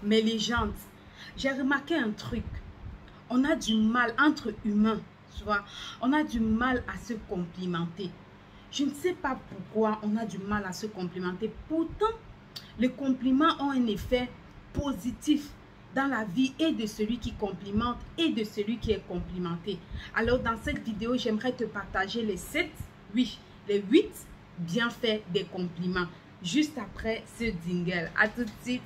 Mais les gens, j'ai remarqué un truc. On a du mal entre humains, tu vois. On a du mal à se complimenter. Je ne sais pas pourquoi on a du mal à se complimenter. Pourtant, les compliments ont un effet positif dans la vie et de celui qui complimente et de celui qui est complimenté. Alors, dans cette vidéo, j'aimerais te partager les 8 bienfaits des compliments. Juste après ce jingle. À tout de suite.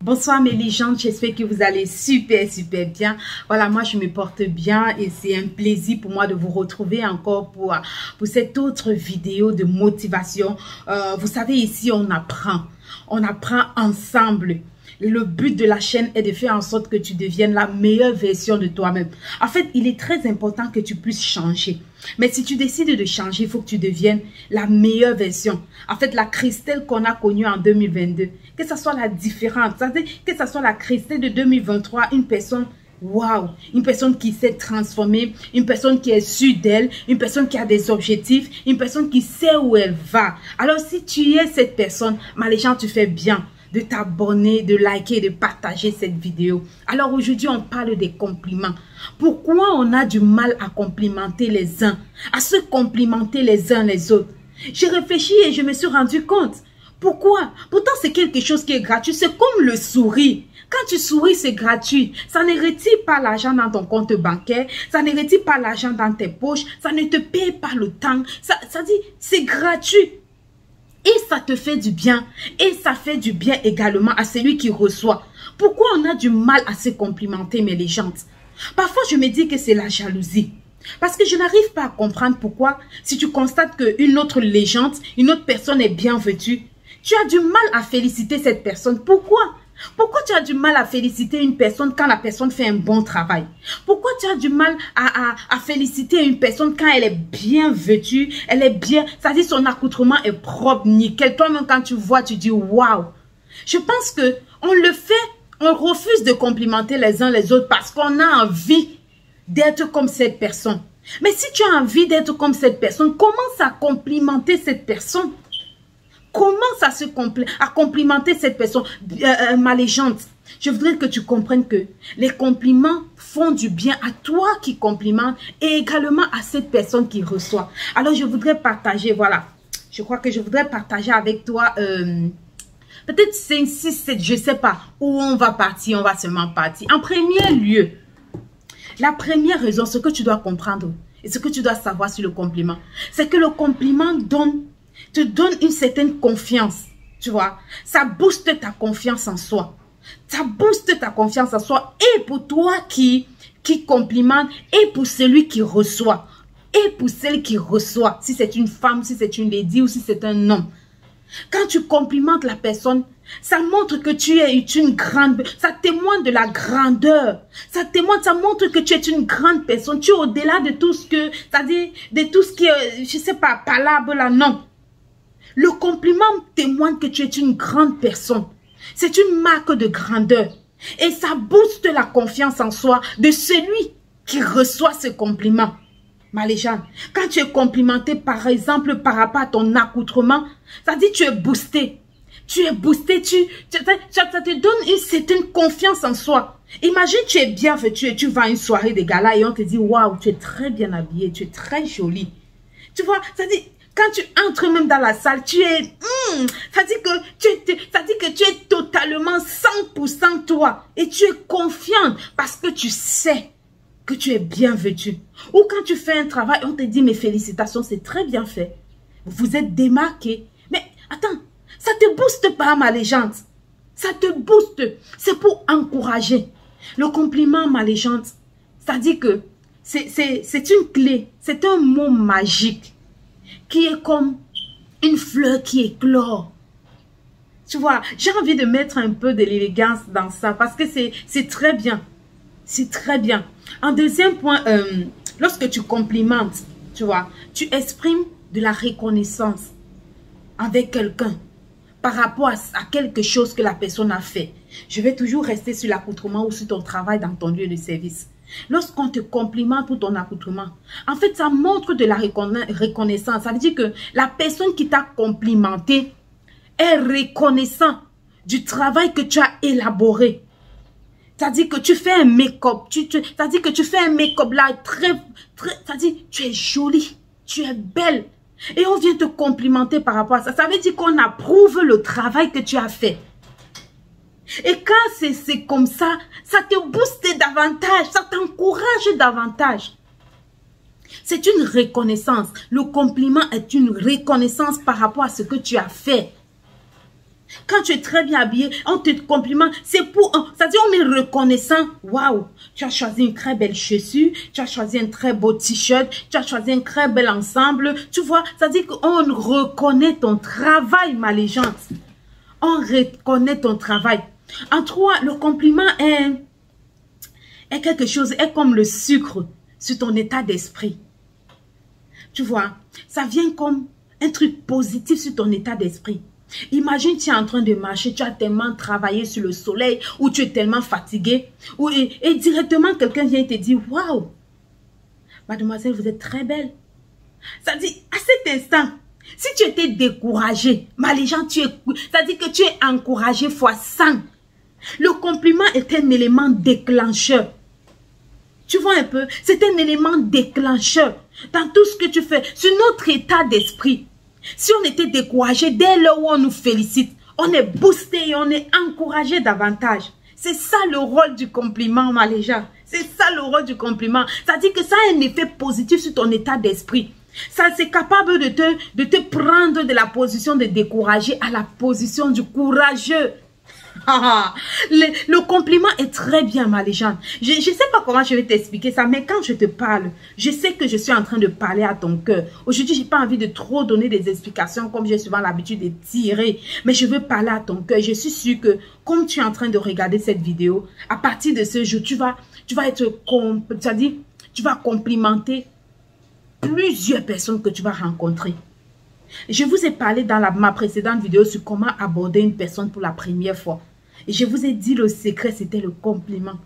Bonsoir mes légendes, j'espère que vous allez super bien. Voilà, moi je me porte bien et c'est un plaisir pour moi de vous retrouver encore pour cette autre vidéo de motivation. Vous savez, ici on apprend ensemble. Le but de la chaîne est de faire en sorte que tu deviennes la meilleure version de toi-même. En fait, il est très important que tu puisses changer. Mais si tu décides de changer, il faut que tu deviennes la meilleure version. En fait, la Christelle qu'on a connue en 2022, que ce soit la différente, c'est-à-dire que ce soit la Christelle de 2023, une personne, waouh, une personne qui s'est transformée, une personne qui est sûre d'elle, une personne qui a des objectifs, une personne qui sait où elle va. Alors, si tu es cette personne, les gens, tu fais bien de t'abonner, de liker, de partager cette vidéo. Alors aujourd'hui, on parle des compliments. Pourquoi on a du mal à complimenter les uns, à se complimenter les uns les autres? J'ai réfléchi et je me suis rendu compte. Pourquoi? Pourtant, c'est quelque chose qui est gratuit. C'est comme le sourire. Quand tu souris, c'est gratuit. Ça ne retire pas l'argent dans ton compte bancaire. Ça ne retire pas l'argent dans tes poches. Ça ne te paye pas le temps. Ça dit, c'est gratuit. Et ça te fait du bien. Et ça fait du bien également à celui qui reçoit. Pourquoi on a du mal à se complimenter, mes légendes? Parfois, je me dis que c'est la jalousie. Parce que je n'arrive pas à comprendre pourquoi, si tu constates qu'une autre légende, une autre personne est bien vêtue, tu as du mal à féliciter cette personne. Pourquoi? Pourquoi tu as du mal à féliciter une personne quand la personne fait un bon travail? Pourquoi tu as du mal à féliciter une personne quand elle est bien vêtue, elle est bien, c'est-à-dire son accoutrement est propre, nickel. Toi-même quand tu vois, tu dis waouh. Je pense que on le fait, on refuse de complimenter les uns les autres parce qu'on a envie d'être comme cette personne. Mais si tu as envie d'être comme cette personne, commence à complimenter cette personne. Commence à complimenter cette personne, ma légende. Je voudrais que tu comprennes que les compliments font du bien à toi qui complimente et également à cette personne qui reçoit. Alors, je voudrais partager, voilà, je crois que je voudrais partager avec toi, peut-être 5, 6, 7, je ne sais pas où on va partir, on va seulement partir. En premier lieu, la première raison, ce que tu dois comprendre et ce que tu dois savoir sur le compliment, c'est que le compliment te donne une certaine confiance, tu vois. Ça booste ta confiance en soi. Ça booste ta confiance en soi et pour toi qui complimente et pour celui qui reçoit. Et pour celle qui reçoit, si c'est une femme, si c'est une lady ou si c'est un homme. Quand tu complimentes la personne, ça montre que tu es une grande, ça témoigne de la grandeur. Ça montre que tu es une grande personne. Tu es au-delà de tout ce que, c'est-à-dire de tout ce qui est, je sais pas, palable là, non. Le compliment témoigne que tu es une grande personne. C'est une marque de grandeur. Et ça booste la confiance en soi de celui qui reçoit ce compliment. Ma légende, quand tu es complimenté, par exemple, par rapport à ton accoutrement, ça dit tu es boosté. Tu es boosté, ça te donne une certaine confiance en soi. Imagine, tu es bien vêtu et tu vas à une soirée de gala et on te dit, waouh, tu es très bien habillé, tu es très jolie. Tu vois, ça dit, quand tu entres même dans la salle, tu es, ça dit que tu es totalement 100% toi. Et tu es confiante parce que tu sais que tu es bien vêtu. Ou quand tu fais un travail, on te dit, mes félicitations, c'est très bien fait. Vous êtes démarqué. Mais attends, ça te booste pas, ma légende. Ça te booste. C'est pour encourager. Le compliment, ma légende, ça dit que c'est une clé. C'est un mot magique qui est comme une fleur qui éclore. Tu vois, j'ai envie de mettre un peu de l'élégance dans ça parce que c'est très bien. C'est très bien. En deuxième point, lorsque tu complimentes, tu vois, tu exprimes de la reconnaissance avec quelqu'un par rapport à quelque chose que la personne a fait. Je vais toujours rester sur l'accoutrement ou sur ton travail dans ton lieu de service. Lorsqu'on te complimente pour ton accoutrement, en fait, ça montre de la reconnaissance. Ça veut dire que la personne qui t'a complimenté est reconnaissant du travail que tu as élaboré. C'est-à-dire que tu fais un make-up. C'est-à-dire que tu fais un make-up là c'est-à-dire tu es jolie, tu es belle. Et on vient te complimenter par rapport à ça. Ça veut dire qu'on approuve le travail que tu as fait. Et quand c'est comme ça, ça te booste davantage, ça t'encourage davantage. C'est une reconnaissance. Le compliment est une reconnaissance par rapport à ce que tu as fait. Quand tu es très bien habillé, on te complimente. C'est pour... C'est-à-dire on est reconnaissant. Waouh, tu as choisi une très belle chaussure, tu as choisi un très beau t-shirt, tu as choisi un très bel ensemble. Tu vois, c'est-à-dire qu'on reconnaît ton travail, ma légende. On reconnaît ton travail. En toi, le compliment est quelque chose, est comme le sucre sur ton état d'esprit. Tu vois, ça vient comme un truc positif sur ton état d'esprit. Imagine, tu es en train de marcher, tu as tellement travaillé sur le soleil, ou tu es tellement fatigué, et directement quelqu'un vient te dire, waouh, mademoiselle, vous êtes très belle. Ça dit, à cet instant, si tu étais découragé, ma légende, ça dit que tu es encouragé fois 100. Le compliment est un élément déclencheur. Tu vois un peu, c'est un élément déclencheur dans tout ce que tu fais, sur notre état d'esprit. Si on était découragé, dès lors où on nous félicite, on est boosté et on est encouragé davantage. C'est ça le rôle du compliment, ma légende. C'est ça le rôle du compliment. Ça dit que ça a un effet positif sur ton état d'esprit. Ça, c'est capable de te prendre de la position de découragé à la position du courageux. Le compliment est très bien, ma légende. Je ne sais pas comment je vais t'expliquer ça, mais quand je te parle, je sais que je suis en train de parler à ton cœur. Aujourd'hui, je n'ai pas envie de trop donner des explications comme j'ai souvent l'habitude de tirer, mais je veux parler à ton cœur. Je suis sûre que comme tu es en train de regarder cette vidéo, à partir de ce jour, tu vas complimenter plusieurs personnes que tu vas rencontrer. Je vous ai parlé dans ma précédente vidéo sur comment aborder une personne pour la première fois. Et je vous ai dit le secret, c'était le compliment.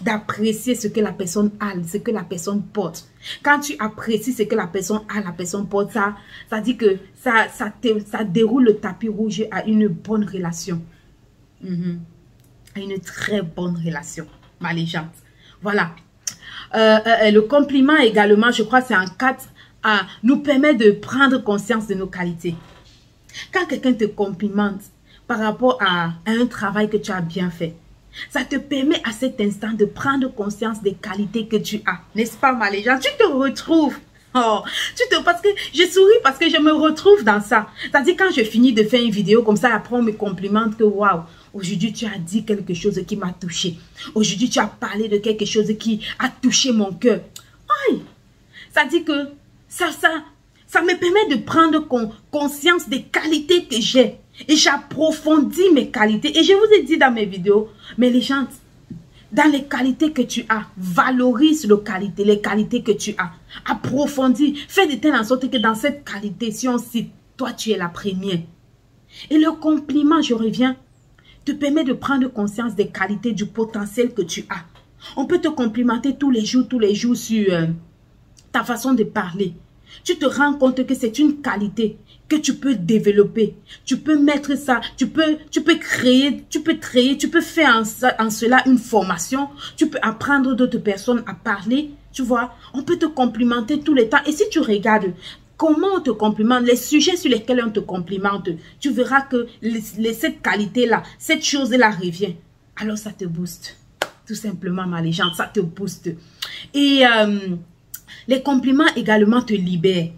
D'apprécier ce que la personne a, ce que la personne porte. Quand tu apprécies ce que la personne a, la personne porte, ça dit que ça déroule le tapis rouge à une bonne relation. À une très bonne relation, ma légende. Voilà. Le compliment également, je crois, c'est en 4... nous permet de prendre conscience de nos qualités. Quand quelqu'un te complimente par rapport à un travail que tu as bien fait, ça te permet à cet instant de prendre conscience des qualités que tu as. N'est-ce pas, ma légende? Tu te retrouves. Parce que je souris parce que je me retrouve dans ça. C'est-à-dire quand je finis de faire une vidéo comme ça, après on me complimente que waouh, aujourd'hui tu as dit quelque chose qui m'a touché. Aujourd'hui tu as parlé de quelque chose qui a touché mon cœur. Ça dit que ça me permet de prendre conscience des qualités que j'ai. Et j'approfondis mes qualités. Et je vous ai dit dans mes vidéos, mais les gens, dans les qualités que tu as, valorise les qualités que tu as. Approfondis. Fais de telle sorte que dans cette qualité, si on cite, toi tu es la première. Et le compliment, je reviens, te permet de prendre conscience des qualités, du potentiel que tu as. On peut te complimenter tous les jours sur ta façon de parler. Tu te rends compte que c'est une qualité que tu peux développer. Tu peux mettre ça, tu peux créer, tu peux faire en cela une formation. Tu peux apprendre d'autres personnes à parler. Tu vois, on peut te complimenter tout le temps. Et si tu regardes comment on te complimente, les sujets sur lesquels on te complimente, tu verras que cette qualité-là, cette chose-là revient. Alors ça te booste. Tout simplement, ma légende, ça te booste. Et les compliments également te libèrent.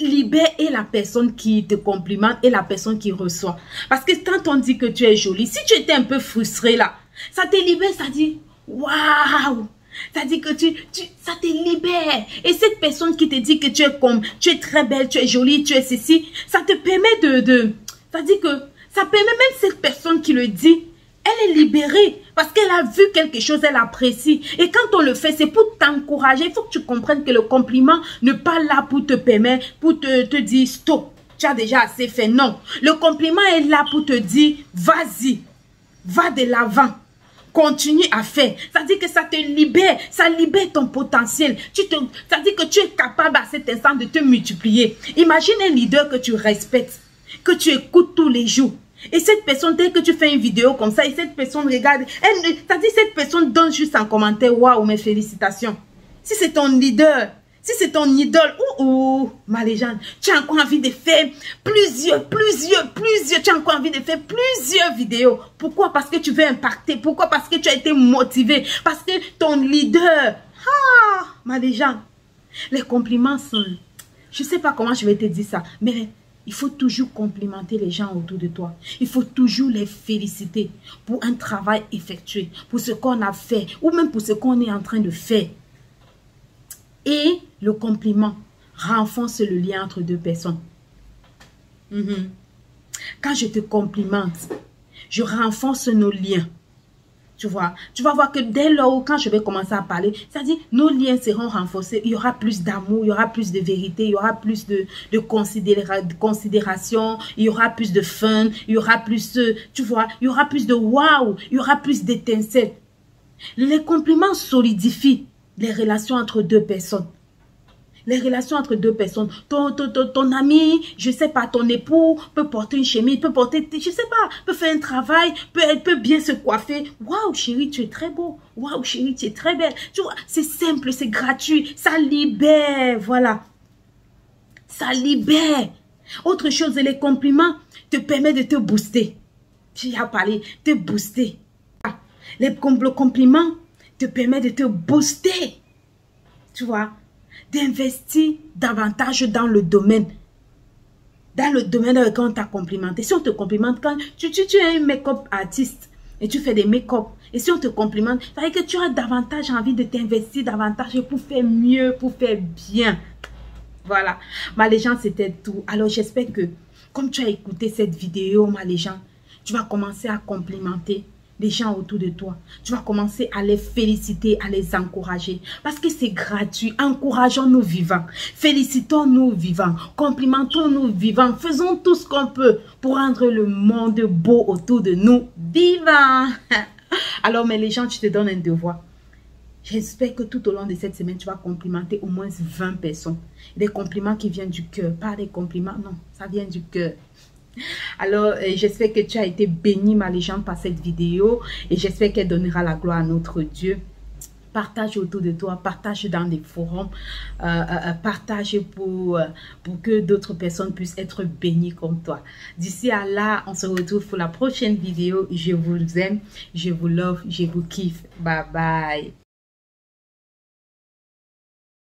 Libère et la personne qui te complimente et la personne qui reçoit. Parce que quand on dit que tu es jolie, si tu étais un peu frustré là, ça te libère, ça dit waouh, ça dit que ça te libère. Et cette personne qui te dit que tu es très belle, tu es jolie, tu es ceci, ça te permet ça dit que ça permet même cette personne qui le dit, elle est libérée parce qu'elle a vu quelque chose, elle apprécie. Et quand on le fait, c'est pour t'encourager. Il faut que tu comprennes que le compliment n'est pas là pour te permettre, pour te dire stop, tu as déjà assez fait. Non, le compliment est là pour te dire vas-y, va de l'avant, continue à faire. Ça dit que ça te libère, ça libère ton potentiel. Ça dit que tu es capable à cet instant de te multiplier. Imagine un leader que tu respectes, que tu écoutes tous les jours. Et cette personne, dès que tu fais une vidéo comme ça, et cette personne regarde, ça dit cette personne donne juste un commentaire, waouh, mes félicitations. Si c'est ton leader, si c'est ton idole, ma légende, tu as encore envie de faire plusieurs, tu as encore envie de faire plusieurs vidéos. Pourquoi? Parce que tu veux impacter. Pourquoi? Parce que tu as été motivé. Parce que ton leader, ma légende, les compliments sont, je ne sais pas comment je vais te dire ça, mais il faut toujours complimenter les gens autour de toi. Il faut toujours les féliciter pour un travail effectué, pour ce qu'on a fait, ou même pour ce qu'on est en train de faire. Et le compliment renforce le lien entre deux personnes. Quand je te complimente, je renforce nos liens. Tu vois, tu vas voir que dès lors où quand je vais commencer à parler, c'est-à-dire nos liens seront renforcés. Il y aura plus d'amour, il y aura plus de vérité, il y aura plus de considération, il y aura plus de fun, il y aura plus de, tu vois, il y aura plus de waouh, il y aura plus d'étincelles. Les compliments solidifient les relations entre deux personnes. Les relations entre deux personnes. Ton ami, je sais pas, ton époux peut porter une chemise, peut porter, je sais pas, peut faire un travail, peut bien se coiffer. Waouh, chérie, tu es très beau. Waouh, chérie, tu es très belle. Tu vois, c'est simple, c'est gratuit. Ça libère, voilà. Ça libère. Autre chose, les compliments te permettent de te booster. Tu as parlé, te booster. Le compliment te permet de te booster. Tu vois, d'investir davantage dans le domaine dans lequel on t'a complimenté. Si on te complimente, quand tu es un make-up artiste et tu fais des make-up, et si on te complimente, ça veut dire que tu as davantage envie de t'investir davantage pour faire mieux, pour faire bien. Voilà, ma légende, c'était tout. Alors j'espère que, comme tu as écouté cette vidéo, ma légende, tu vas commencer à complimenter les gens autour de toi. Tu vas commencer à les féliciter, à les encourager. Parce que c'est gratuit. Encourageons-nous vivants. Félicitons-nous vivants. Complimentons-nous vivants. Faisons tout ce qu'on peut pour rendre le monde beau autour de nous vivants. Alors, mais les gens, je te donne un devoir. J'espère que tout au long de cette semaine, tu vas complimenter au moins 20 personnes. Des compliments qui viennent du cœur. Pas des compliments, non, ça vient du cœur. Alors, j'espère que tu as été béni, ma légende, par cette vidéo. Et j'espère qu'elle donnera la gloire à notre Dieu. Partage autour de toi, partage dans les forums, partage pour que d'autres personnes puissent être bénies comme toi. D'ici à là, on se retrouve pour la prochaine vidéo. Je vous aime, je vous love, je vous kiffe. Bye bye.